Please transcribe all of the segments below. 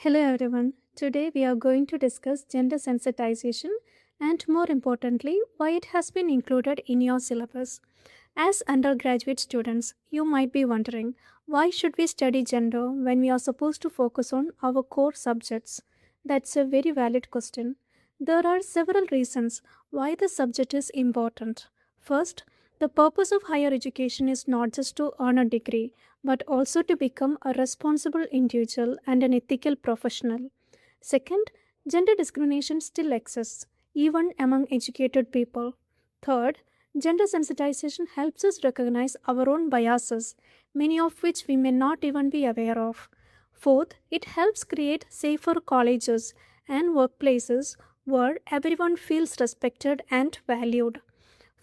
Hello everyone. Today we are going to discuss gender sensitization and more importantly why it has been included in your syllabus. As undergraduate students, you might be wondering why should we study gender when we are supposed to focus on our core subjects? That's a very valid question. There are several reasons why the subject is important. First, the purpose of higher education is not just to earn a degree, but also to become a responsible individual and an ethical professional. Second, gender discrimination still exists, even among educated people. Third, gender sensitization helps us recognize our own biases, many of which we may not even be aware of. Fourth, it helps create safer colleges and workplaces where everyone feels respected and valued.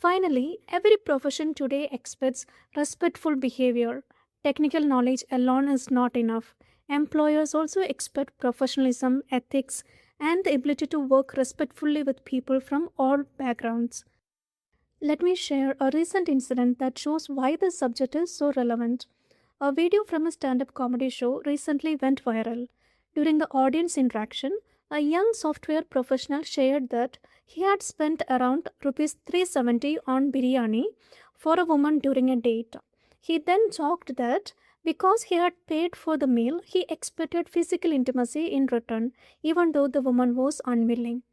Finally, every profession today expects respectful behavior. Technical knowledge alone is not enough. Employers also expect professionalism, ethics, and the ability to work respectfully with people from all backgrounds. Let me share a recent incident that shows why this subject is so relevant. A video from a stand up comedy show recently went viral. During the audience interaction, a young software professional shared that he had spent around rupees 370 on biryani for a woman during a date. He then joked that because he had paid for the meal, he expected physical intimacy in return, even though the woman was unwilling.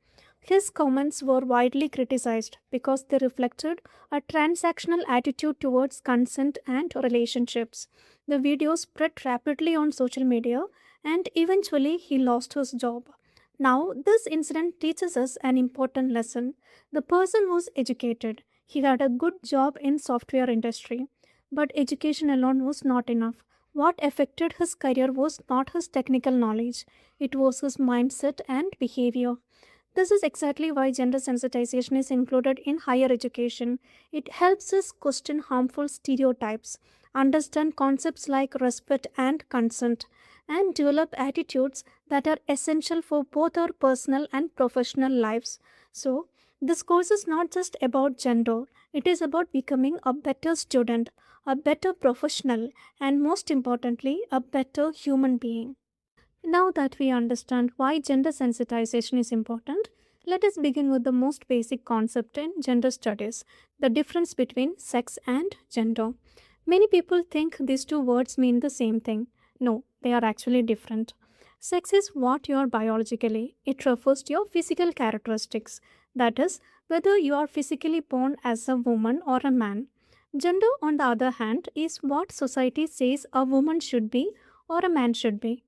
His comments were widely criticized because they reflected a transactional attitude towards consent and relationships. The video spread rapidly on social media and eventually he lost his job. Now, this incident teaches us an important lesson. The person was educated. He had a good job in software industry, but education alone was not enough. What affected his career was not his technical knowledge, it was his mindset and behavior. This is exactly why gender sensitization is included in higher education. It helps us question harmful stereotypes, understand concepts like respect and consent, and develop attitudes that are essential for both our personal and professional lives. So, this course is not just about gender, it is about becoming a better student, a better professional, and most importantly, a better human being. Now that we understand why gender sensitization is important, let us begin with the most basic concept in gender studies, the difference between sex and gender. Many people think these two words mean the same thing. No, they are actually different. Sex is what you are biologically, it refers to your physical characteristics, that is, whether you are physically born as a woman or a man. Gender, on the other hand, is what society says a woman should be or a man should be.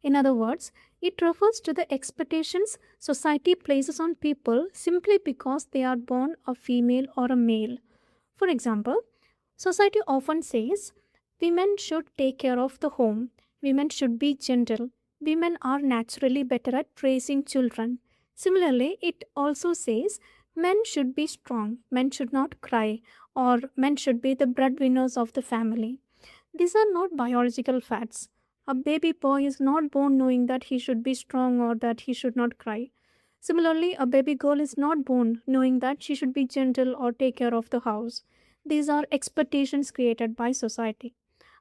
In other words, it refers to the expectations society places on people simply because they are born a female or a male. For example, society often says women should take care of the home, women should be gentle, women are naturally better at raising children. Similarly, it also says men should be strong, men should not cry, or men should be the breadwinners of the family. These are not biological facts. A baby boy is not born knowing that he should be strong or that he should not cry. Similarly, a baby girl is not born knowing that she should be gentle or take care of the house. These are expectations created by society.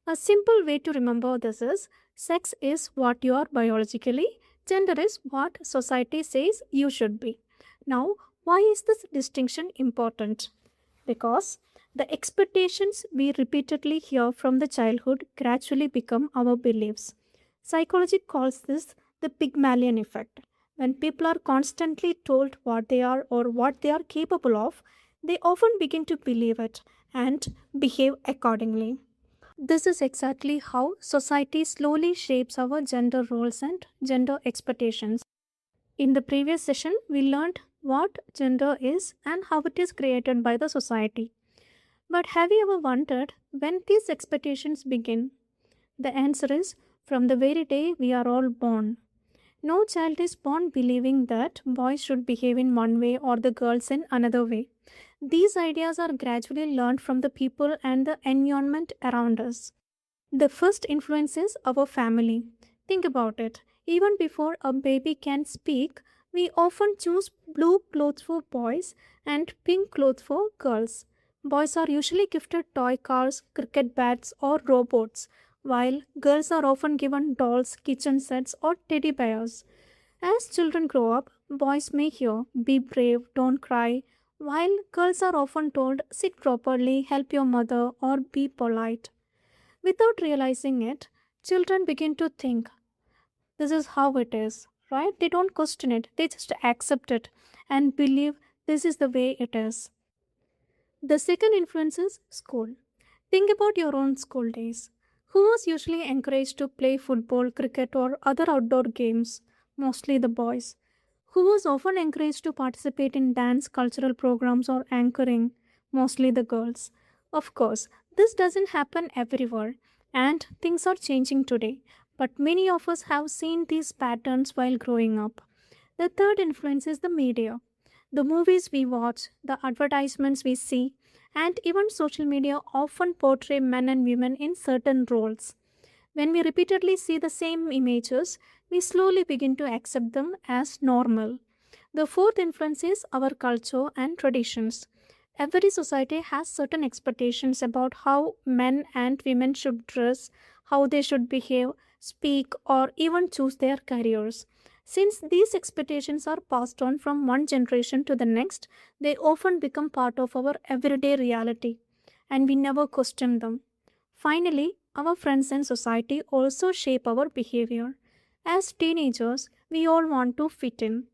A simple way to remember this is sex is what you are biologically, gender is what society says you should be. Now, why is this distinction important? Because the expectations we repeatedly hear from the childhood gradually become our beliefs. Psychology calls this the Pygmalion effect. When people are constantly told what they are or what they are capable of, they often begin to believe it and behave accordingly. This is exactly how society slowly shapes our gender roles and gender expectations. In the previous session, we learned what gender is and how it is created by the society. But have you ever wondered when these expectations begin? The answer is from the very day we are all born. No child is born believing that boys should behave in one way or the girls in another way. These ideas are gradually learned from the people and the environment around us. The first influence is our family. Think about it. Even before a baby can speak, we often choose blue clothes for boys and pink clothes for girls. Boys are usually gifted toy cars, cricket bats, or robots, while girls are often given dolls, kitchen sets, or teddy bears. As children grow up, boys may hear, be brave, don't cry, while girls are often told, sit properly, help your mother, or be polite. Without realizing it, children begin to think, this is how it is, right? They don't question it, they just accept it and believe this is the way it is. The second influence is school. Think about your own school days. Who was usually encouraged to play football, cricket, or other outdoor games? Mostly the boys. Who was often encouraged to participate in dance, cultural programs, or anchoring? Mostly the girls. Of course, this doesn't happen everywhere, and things are changing today. But many of us have seen these patterns while growing up. The third influence is the media. The movies we watch, the advertisements we see, and even social media often portray men and women in certain roles. When we repeatedly see the same images, we slowly begin to accept them as normal. The fourth influence is our culture and traditions. Every society has certain expectations about how men and women should dress, how they should behave, speak, or even choose their careers. Since these expectations are passed on from one generation to the next, they often become part of our everyday reality, and we never question them. Finally, our friends and society also shape our behavior. As teenagers, we all want to fit in.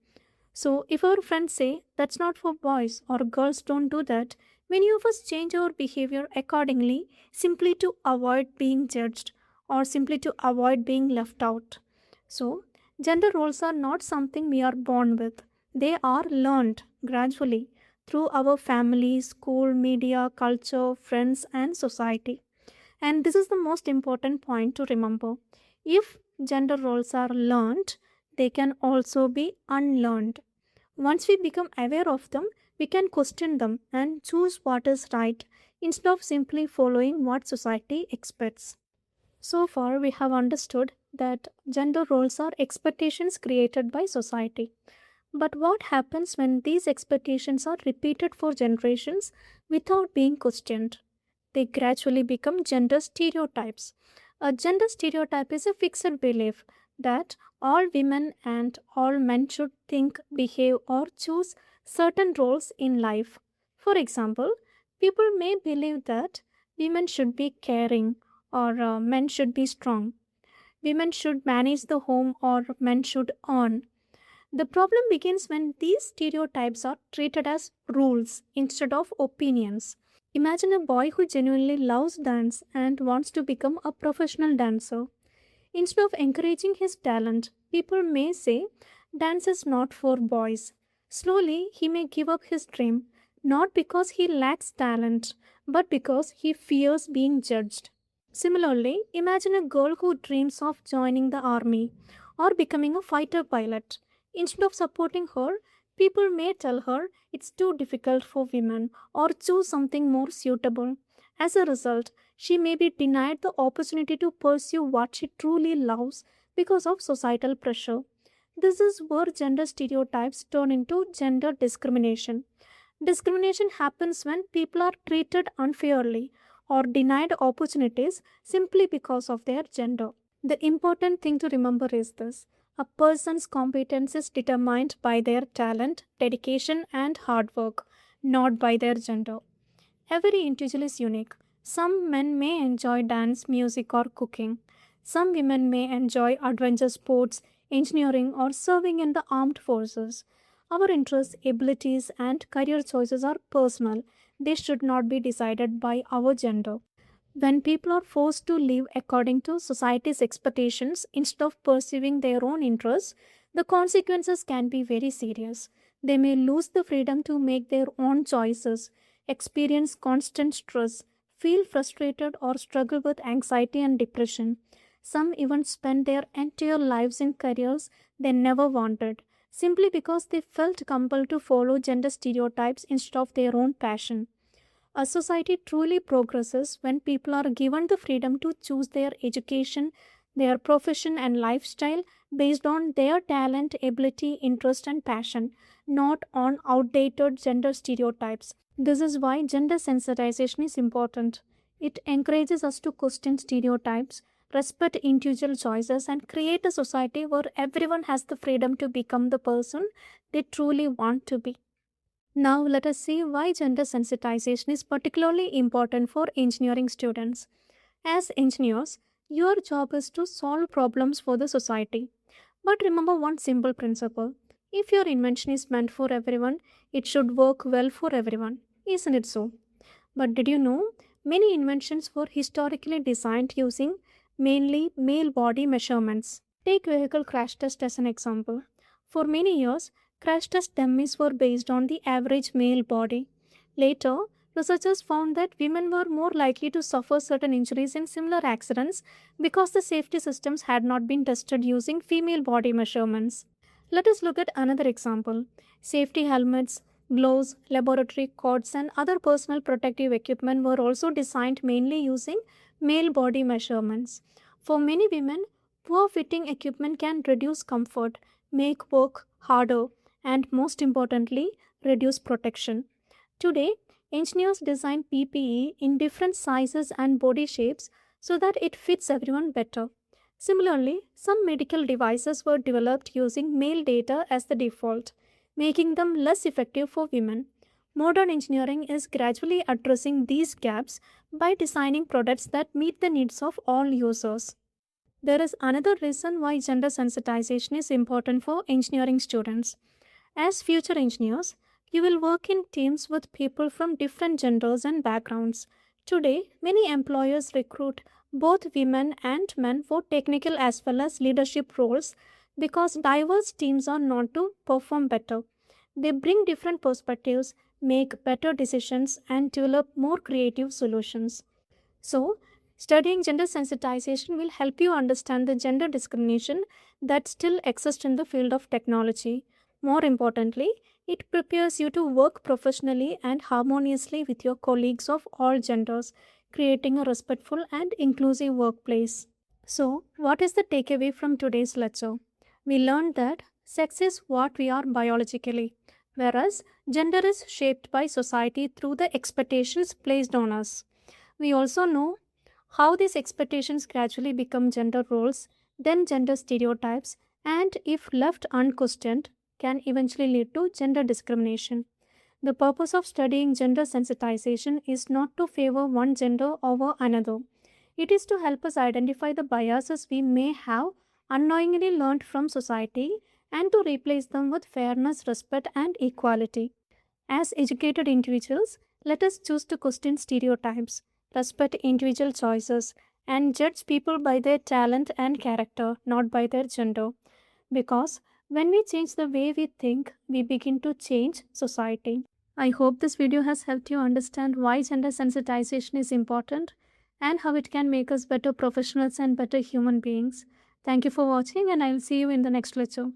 So, if our friends say that's not for boys or girls don't do that, many of us change our behavior accordingly simply to avoid being judged or simply to avoid being left out. So, gender roles are not something we are born with, they are learned gradually through our family, school, media, culture, friends, and society. And this is the most important point to remember. If gender roles are learned, they can also be unlearned. Once we become aware of them, we can question them and choose what is right instead of simply following what society expects. So far, we have understood that gender roles are expectations created by society. But what happens when these expectations are repeated for generations without being questioned? They gradually become gender stereotypes. A gender stereotype is a fixed belief that all women and all men should think, behave, or choose certain roles in life. For example, people may believe that women should be caring or men should be strong. Women should manage the home or men should earn. The problem begins when these stereotypes are treated as rules instead of opinions. Imagine a boy who genuinely loves dance and wants to become a professional dancer. Instead of encouraging his talent, people may say dance is not for boys. Slowly, he may give up his dream, not because he lacks talent, but because he fears being judged. Similarly, imagine a girl who dreams of joining the army or becoming a fighter pilot. Instead of supporting her, people may tell her it's too difficult for women or choose something more suitable. As a result, she may be denied the opportunity to pursue what she truly loves because of societal pressure. This is where gender stereotypes turn into gender discrimination. Discrimination happens when people are treated unfairly or denied opportunities simply because of their gender. The important thing to remember is this: a person's competence is determined by their talent, dedication, and hard work, not by their gender. Every individual is unique. Some men may enjoy dance, music, or cooking. Some women may enjoy adventure sports, engineering, or serving in the armed forces. Our interests, abilities, and career choices are personal. They should not be decided by our gender. When people are forced to live according to society's expectations instead of pursuing their own interests, the consequences can be very serious. They may lose the freedom to make their own choices, experience constant stress, feel frustrated, or struggle with anxiety and depression. Some even spend their entire lives in careers they never wanted, simply because they felt compelled to follow gender stereotypes instead of their own passion. A society truly progresses when people are given the freedom to choose their education, their profession, and lifestyle based on their talent, ability, interest, and passion, not on outdated gender stereotypes. This is why gender sensitization is important. It encourages us to question stereotypes, respect individual choices, and create a society where everyone has the freedom to become the person they truly want to be. Now, let us see why gender sensitization is particularly important for engineering students. As engineers, your job is to solve problems for the society. But remember one simple principle: if your invention is meant for everyone, it should work well for everyone. Isn't it so? But did you know many inventions were historically designed using mainly male body measurements? Take vehicle crash test as an example. For many years, crash test dummies were based on the average male body. Later, researchers found that women were more likely to suffer certain injuries in similar accidents because the safety systems had not been tested using female body measurements. Let us look at another example. Safety helmets, gloves, laboratory coats, and other personal protective equipment were also designed mainly using male body measurements. For many women, poor fitting equipment can reduce comfort, make work harder, and most importantly, reduce protection. Today, engineers design PPE in different sizes and body shapes so that it fits everyone better. Similarly, some medical devices were developed using male data as the default, making them less effective for women. Modern engineering is gradually addressing these gaps by designing products that meet the needs of all users. There is another reason why gender sensitization is important for engineering students. As future engineers, you will work in teams with people from different genders and backgrounds. Today, many employers recruit both women and men for technical as well as leadership roles because diverse teams are known to perform better. They bring different perspectives, make better decisions, and develop more creative solutions. So, studying gender sensitization will help you understand the gender discrimination that still exists in the field of technology. More importantly, it prepares you to work professionally and harmoniously with your colleagues of all genders, creating a respectful and inclusive workplace. So, what is the takeaway from today's lecture? We learned that sex is what we are biologically, whereas gender is shaped by society through the expectations placed on us. We also know how these expectations gradually become gender roles, then gender stereotypes, and if left unquestioned, can eventually lead to gender discrimination. The purpose of studying gender sensitization is not to favor one gender over another. It is to help us identify the biases we may have unknowingly learned from society and to replace them with fairness, respect, and equality. As educated individuals, let us choose to question stereotypes, respect individual choices, and judge people by their talent and character, not by their gender. Because when we change the way we think, we begin to change society. I hope this video has helped you understand why gender sensitization is important and how it can make us better professionals and better human beings. Thank you for watching, and I will see you in the next lecture.